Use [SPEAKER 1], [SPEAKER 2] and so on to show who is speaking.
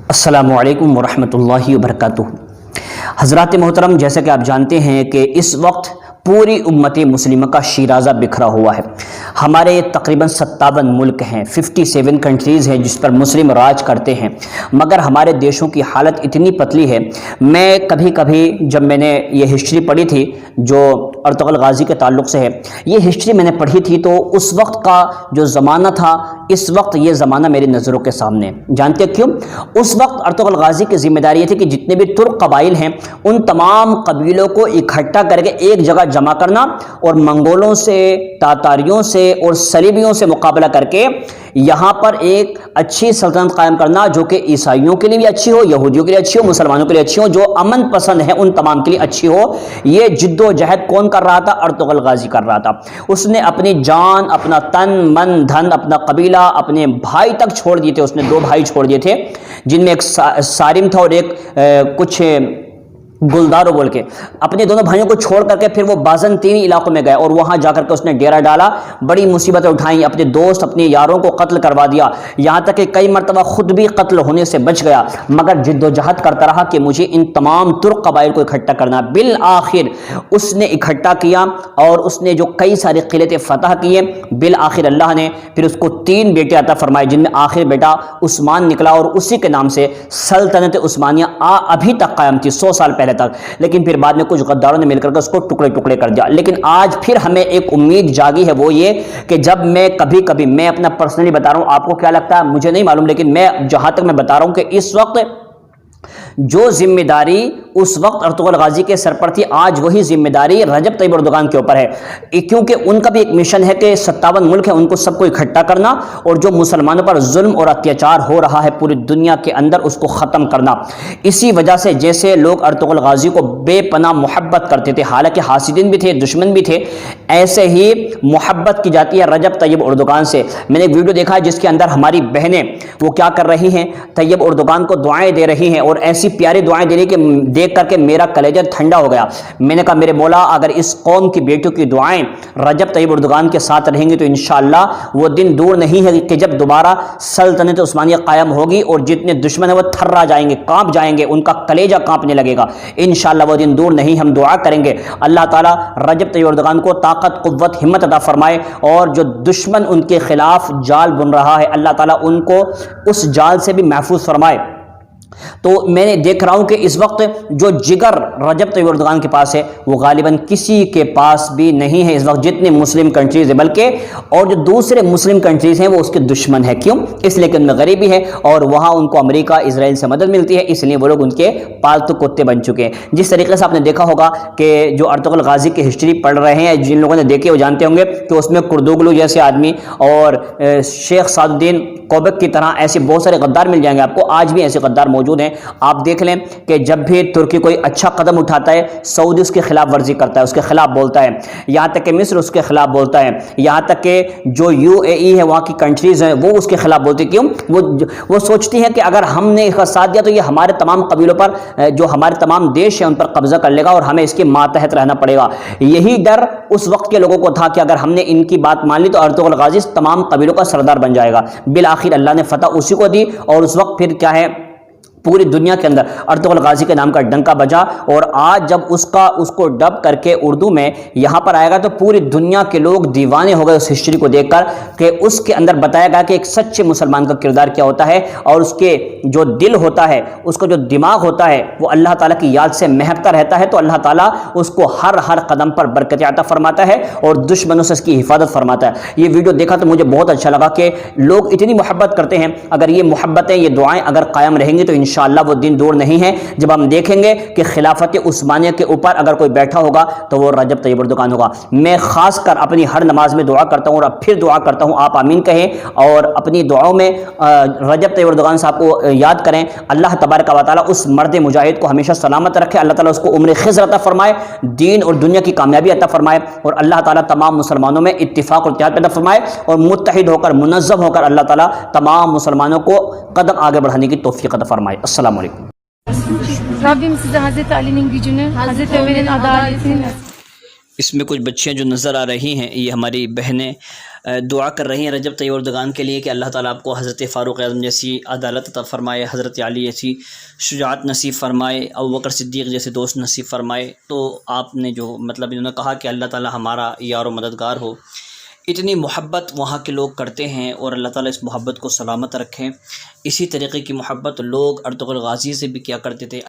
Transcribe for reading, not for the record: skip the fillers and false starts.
[SPEAKER 1] السلام علیکم ورحمۃ اللہ وبرکاتہ۔ حضرات محترم، جیسا کہ آپ جانتے ہیں کہ اس وقت پوری امت مسلمہ کا شیرازہ بکھرا ہوا ہے۔ ہمارے تقریباً 57 ملک ہیں، 57 کنٹریز ہیں جس پر مسلم راج کرتے ہیں، مگر ہمارے دیشوں کی حالت اتنی پتلی ہے۔ میں کبھی جب میں نے یہ ہسٹری پڑھی تھی جو ارطغرل غازی کے تعلق سے ہے، یہ ہسٹری میں نے پڑھی تھی تو اس وقت کا جو زمانہ تھا، اس وقت یہ زمانہ میری نظروں کے سامنے۔ جانتے کیوں؟ اس وقت ارطغرل غازی کی ذمہ داری یہ تھی کہ جتنے بھی ترک قبائل ہیں ان تمام قبیلوں کو اکٹھا کر کے ایک جگہ جمع کرنا اور منگولوں سے، تاتاریوں سے اور صلیبیوں سے مقابلہ کر کے یہاں پر ایک اچھی سلطنت قائم کرنا جو کہ عیسائیوں کے لیے بھی اچھی ہو، یہودیوں کے لیے اچھی ہو، مسلمانوں کے لیے اچھی ہو، جو امن پسند ہے ان تمام کے لیے اچھی ہو۔ یہ جد و جہد کون کر رہا تھا؟ ارطغرل غازی کر رہا تھا۔ اس نے اپنی جان، اپنا تن من دھن، اپنا قبیلہ، اپنے بھائی تک چھوڑ دیے تھے۔ اس نے 2 بھائی چھوڑ دیے تھے جن میں ایک سارم تھا اور ایک کچھ گلدارو بول کے، اپنے دونوں بھائیوں کو چھوڑ کر کے پھر وہ بازنطینی علاقوں میں گئے اور وہاں جا کر کے اس نے ڈیرا ڈالا، بڑی مصیبتیں اٹھائیں، اپنے دوست اپنے یاروں کو قتل کروا دیا، یہاں تک کہ کئی مرتبہ خود بھی قتل ہونے سے بچ گیا، مگر جد و جہد کرتا رہا کہ مجھے ان تمام ترک قبائل کو اکٹھا کرنا۔ بالآخر اس نے اکٹھا کیا اور اس نے جو کئی سارے قلعے فتح کیے، بالآخر اللہ نے پھر اس کو 3 بیٹے عطا فرمائے جن میں آخر بیٹا عثمان نکلا اور اسی کے نام سے سلطنت عثمانیہ ابھی تک قائم تھی، 100 سال پہلے تک، لیکن پھر بعد میں کچھ غداروں نے مل کر اس کو ٹکڑے ٹکڑے کر دیا۔ لیکن آج پھر ہمیں ایک امید جاگی ہے، وہ یہ کہ جب میں کبھی میں اپنا پرسنلی بتا رہا ہوں، آپ کو کیا لگتا ہے مجھے نہیں معلوم، لیکن میں جہاں تک میں بتا رہا ہوں کہ اس وقت جو ذمہ داری اس وقت ارطغرل غازی کے سر پر تھی، آج وہی ذمہ داری رجب طیب اردوغان کے اوپر ہے، کیونکہ ان کا بھی ایک مشن ہے کہ 57 ملک ہیں ان کو سب کو اکٹھا کرنا اور جو مسلمانوں پر ظلم اور اتیاچار ہو رہا ہے پوری دنیا کے اندر اس کو ختم کرنا۔ اسی وجہ سے جیسے لوگ ارطغرل غازی کو بے پناہ محبت کرتے تھے، حالانکہ حاسدین بھی تھے، دشمن بھی تھے، ایسے ہی محبت کی جاتی ہے رجب طیب اردوغان سے۔ میں نے ایک ویڈیو دیکھا ہے جس کے اندر ہماری بہنیں وہ کیا کر رہی ہیں، طیب اردوغان کو دعائیں دے رہی ہیں اور ایسی پیاری دعائیں دے رہی کہ دیکھ کر کے میرا کلیجہ ٹھنڈا ہو گیا۔ میں نے کہا میرے مولا اگر اس قوم کی بیٹیوں کی دعائیں رجب طیب اردوغان کے ساتھ رہیں گی تو انشاءاللہ وہ دن دور نہیں ہے کہ جب دوبارہ سلطنت عثمانیہ قائم ہوگی اور جتنے دشمن ہیں وہ تھرا جائیں گے، کانپ جائیں گے، ان کا کلیجہ کانپنے لگے گا۔ انشاءاللہ وہ دن دور نہیں، ہم دعا کریں گے اللہ تعالیٰ رجب طیب اردوغان کو طاقت، قوت، ہمت عطا فرمائے اور جو دشمن ان کے خلاف جال بن رہا ہے اللہ تعالیٰ ان کو اس جال سے بھی محفوظ فرمائے۔ تو میں نے دیکھ رہا ہوں کہ اس وقت جو جگر رجب طیب اردوغان کے پاس ہے وہ غالباً کسی کے پاس بھی نہیں ہے اس وقت، جتنے مسلم کنٹریز ہیں، بلکہ اور جو دوسرے مسلم کنٹریز ہیں وہ اس کے دشمن ہیں۔ کیوں؟ اس لیے کہ ان میں غریبی ہے اور وہاں ان کو امریکہ، اسرائیل سے مدد ملتی ہے، اس لیے وہ لوگ ان کے پالتو کتے بن چکے ہیں۔ جس طریقے سے آپ نے دیکھا ہوگا کہ جو ارطغرل غازی کی ہسٹری پڑھ رہے ہیں، جن لوگوں نے دیکھے وہ جانتے ہوں گے کہ اس میں کردوگلو جیسے آدمی اور شیخ سعد الدین کوبک کی طرح ایسے بہت سارے غدار مل جائیں گے آپ کو، آج بھی ایسے غدار موجود ہیں۔ آپ دیکھ لیں کہ جب بھی ترکی کوئی اچھا قدم اٹھاتا ہے، سعودی اس کے خلاف ورزی کرتا ہے، اس کے خلاف بولتا ہے، یہاں تک کہ مصر اس کے خلاف بولتا ہے، یہاں تک کہ جو UAE ہے وہاں کی کنٹریز ہیں وہ اس کے خلاف بولتی ہیں۔ کیوں؟ وہ سوچتی ہیں کہ اگر ہم نے اس کا ساتھ دیا تو یہ ہمارے تمام قبیلوں پر، جو ہمارے تمام دیش ہیں ان پر قبضہ کر لے گا اور ہمیں اس کے ماتحت رہنا پڑے گا۔ یہی ڈر اس وقت کے لوگوں کو تھا کہ اگر ہم نے ان کی بات مان لی تو ارطغرل غازی تمام قبیلوں کا سردار بن جائے گا۔ بالآخر اللہ نے فتح اسی کو دی اور اس وقت پھر کیا ہے، پوری دنیا کے اندر ارطغرل غازی کے نام کا ڈنکا بجا اور آج جب اس کو ڈب کر کے اردو میں یہاں پر آئے گا تو پوری دنیا کے لوگ دیوانے ہو گئے اس ہسٹری کو دیکھ کر کہ اس کے اندر بتایا گیا کہ ایک سچے مسلمان کا کردار کیا ہوتا ہے اور اس کے جو دل ہوتا ہے، اس کا جو دماغ ہوتا ہے وہ اللہ تعالیٰ کی یاد سے مہکتا رہتا ہے، تو اللہ تعالیٰ اس کو ہر قدم پر برکت عطا فرماتا ہے اور دشمنوں سے اس کی حفاظت فرماتا ہے۔ یہ ویڈیو دیکھا تو مجھے بہت اچھا لگا کہ لوگ اتنی محبت کرتے ہیں، اگر یہ محبتیں، یہ دعائیں اگر قائم رہیں گی تو انشاءاللہ وہ دن دور نہیں ہے جب ہم دیکھیں گے کہ خلافت عثمانیہ کے اوپر اگر کوئی بیٹھا ہوگا تو وہ رجب طیب اردوغان ہوگا۔ میں خاص کر اپنی ہر نماز میں دعا کرتا ہوں اور اب پھر دعا کرتا ہوں، آپ آمین کہیں اور اپنی دعاؤں میں رجب طیب اردوغان صاحب کو یاد کریں۔ اللہ تبارک و تعالیٰ اس مرد مجاہد کو ہمیشہ سلامت رکھے، اللہ تعالیٰ اس کو عمر خضر عطا فرمائے، دین اور دنیا کی کامیابی عطا فرمائے اور اللہ تعالیٰ تمام مسلمانوں میں اتفاق اور اتحاد پیدا فرمائے اور متحد ہو کر، منظم ہو کر اللہ تعالیٰ تمام مسلمانوں کو قدم آگے بڑھانے کی توفیق عطا فرمائے۔ السلام علیکم۔
[SPEAKER 2] Rabbim size Hazreti Ali'nin gücünü, Hazreti Ömer'in adaletini
[SPEAKER 1] اس میں کچھ بچیاں جو نظر آ رہی ہیں یہ ہماری بہنیں دعا کر رہی ہیں رجب طیب اردگان کے لیے کہ اللہ تعالیٰ آپ کو حضرت فاروق اعظم جیسی عدالت عطا فرمائے، حضرت علی جیسی شجاعت نصیب فرمائے، ابوبکر صدیق جیسے دوست نصیب فرمائے۔ تو آپ نے جو انہوں نے کہا کہ اللہ تعالیٰ ہمارا یار و مددگار ہو، اتنی محبت وہاں کے لوگ کرتے ہیں اور اللہ تعالیٰ اس محبت کو سلامت رکھیں۔ اسی طریقے کی محبت لوگ ارطغرل غازی سے بھی کیا کرتے تھے۔